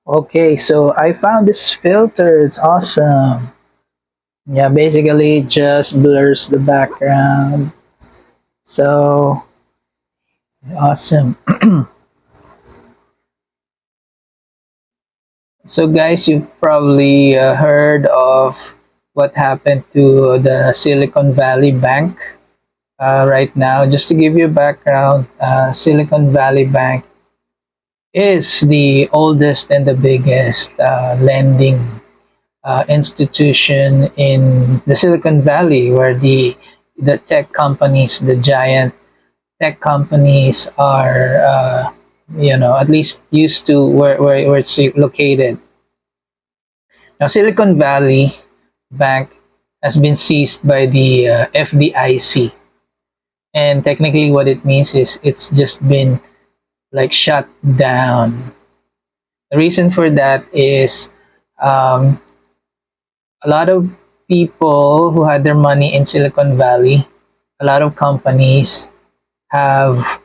Okay, so I found this filter. It's awesome. Yeah, basically it just blurs the background. So awesome. So guys, you've probably heard of what happened to the Silicon Valley Bank right now. Just to give you a background, Silicon Valley Bank is the oldest and the biggest lending institution in the Silicon Valley, where the tech companies, the giant tech companies, are at least used to where it's located. Now, Silicon Valley Bank has been seized by the FDIC, and technically, what it means is it's just been like shut down. The reason for that is um, a lot of people who had their money in Silicon Valley, a lot of companies have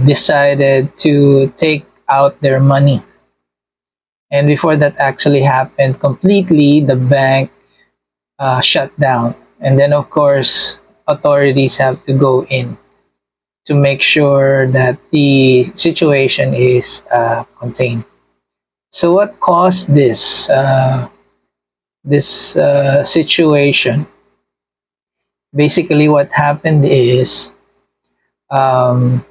decided to take out their money. And before that actually happened completely, the bank shut down. And then, of course, authorities have to go in to make sure that the situation is contained. So, what caused this situation? Basically, what happened is um,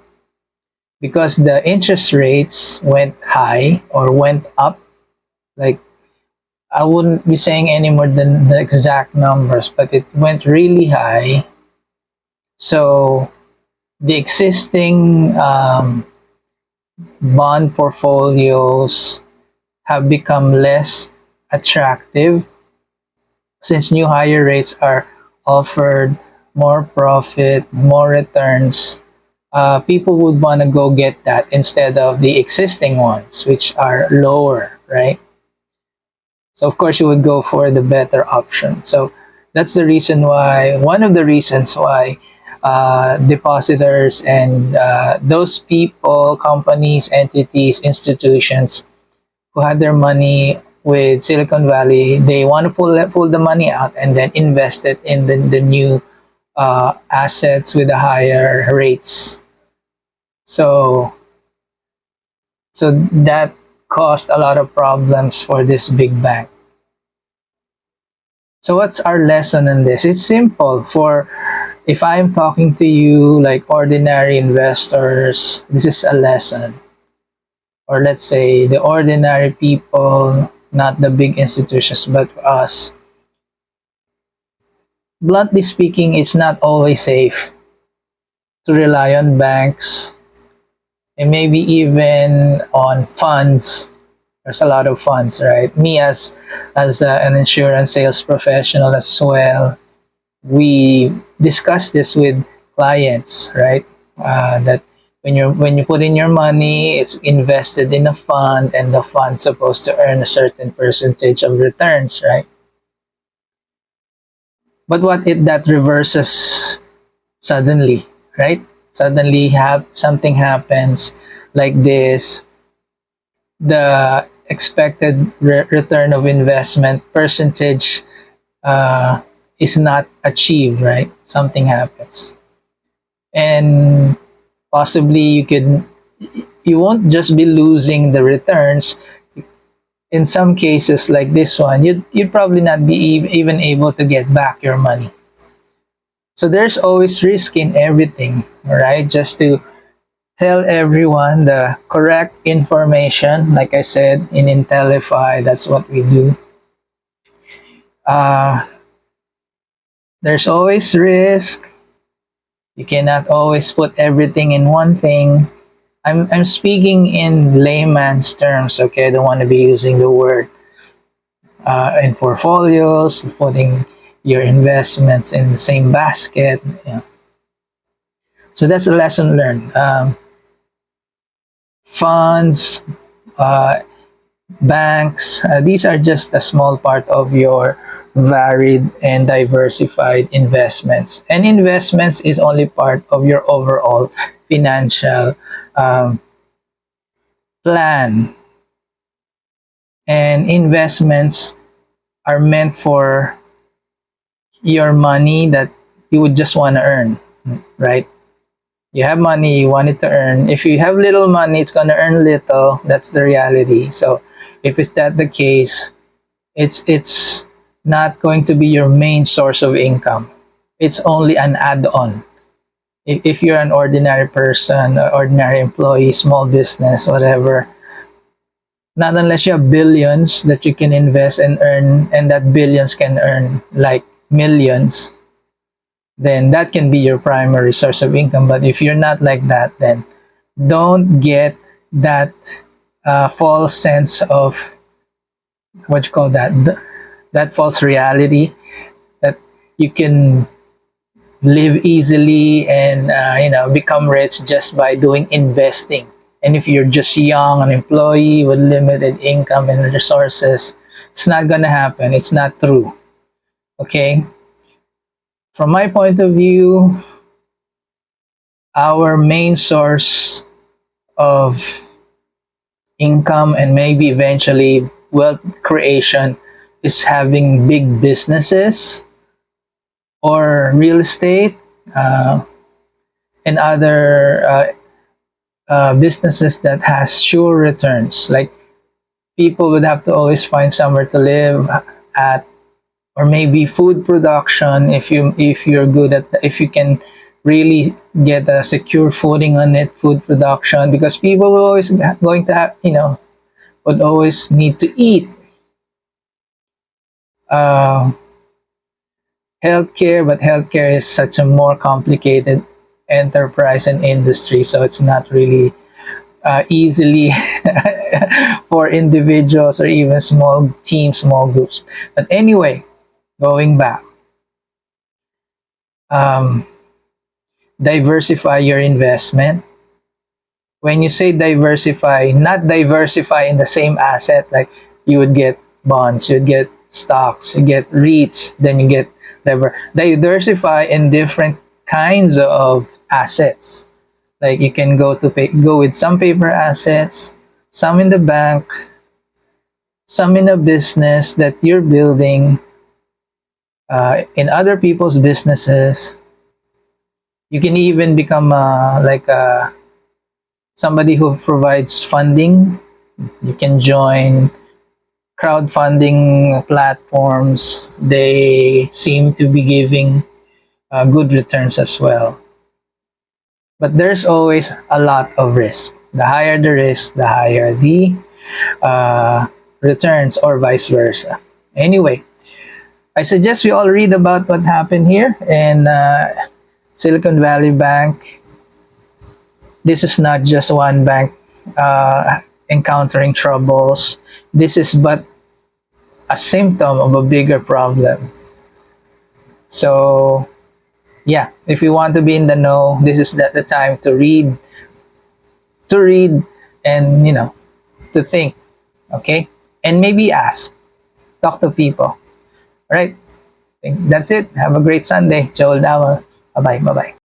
because the interest rates went high or went up, like I wouldn't be saying any more than the exact numbers, but it went really high. So the existing bond portfolios have become less attractive since new higher rates are offered more profit, more returns. People would want to go get that instead of the existing ones, which are lower, right? So of course you would go for the better option. So that's the reason why, one of the reasons why depositors and those people, companies, entities, institutions who had their money with Silicon Valley, they want to pull the money out and then invest it in the new assets with the higher rates. So so that caused a lot of problems for this big bank. So what's our lesson in this? It's simple. For if I'm talking to you like ordinary investors, this is a lesson. Or let's say the ordinary people, not the big institutions, but us. Bluntly speaking, it's not always safe to rely on banks and maybe even on funds. There's a lot of funds, right? Me as an insurance sales professional as well, we discuss this with clients, right? That when you put in your money, it's invested in a fund, and the fund's supposed to earn a certain percentage of returns, right? But what if that reverses suddenly, right? Suddenly, have something happens like this, the expected return of investment percentage uh, is not achieved, right? Something happens, and possibly you won't just be losing the returns. In some cases like this one, you'd probably not be even able to get back your money. So there's always risk in everything, right? Just to tell everyone the correct information, like I said, in Intellify, that's what we do. uh, there's always risk. You cannot always put everything in one thing. I'm speaking in layman's terms, okay? I don't want to be using the word in portfolios, putting your investments in the same basket. Yeah. So that's a lesson learned. Funds, uh, banks, these are just a small part of your varied and diversified investments. And investments is only part of your overall financial um, plan. And investments are meant for your money that you would just want to earn, right? You have money, you want it to earn. If you have little money, it's going to earn little. That's the reality. So if it's that the case, it's not going to be your main source of income. It's only an add-on. If you're an ordinary person, or ordinary employee, small business, whatever, not unless you have billions that you can invest and earn, and that billions can earn like millions, then that can be your primary source of income. But if you're not like that, then don't get that false sense of what you call that, that false reality that you can live easily and become rich just by doing investing. And if you're just young, an employee with limited income and resources, it's not gonna happen. It's not true. Okay. From my point of view, our main source of income and maybe eventually wealth creation is having big businesses or real estate, uh, and other businesses that has sure returns. Like people would have to always find somewhere to live at, or maybe food production. If you're good at, if you can really get a secure footing on it, food production, because people will always going to have, would always need to eat. Uh, Healthcare, but healthcare is such a more complicated enterprise and industry, so it's not really easily for individuals or even small teams, small groups. But anyway, going back, um, diversify your investment. When you say diversify, not diversify in the same asset, like you would get bonds, you'd get stocks, you get REITs, then you get diversify in different kinds of assets. Like you can go with some paper assets, some in the bank, some in a business that you're building, in other people's businesses. You can even become somebody who provides funding. You can join crowdfunding platforms. They seem to be giving good returns as well. But there's always a lot of risk. The higher the risk, the higher the uh, returns, or vice versa. Anyway, I suggest we all read about what happened here in Silicon Valley Bank. This is not just one bank encountering troubles. This is but a symptom of a bigger problem. So, yeah, if you want to be in the know, this is the time to read, and to think, okay, and maybe ask, talk to people. All right, that's it. Have a great Sunday. Joel Dawal. Bye bye. Bye bye.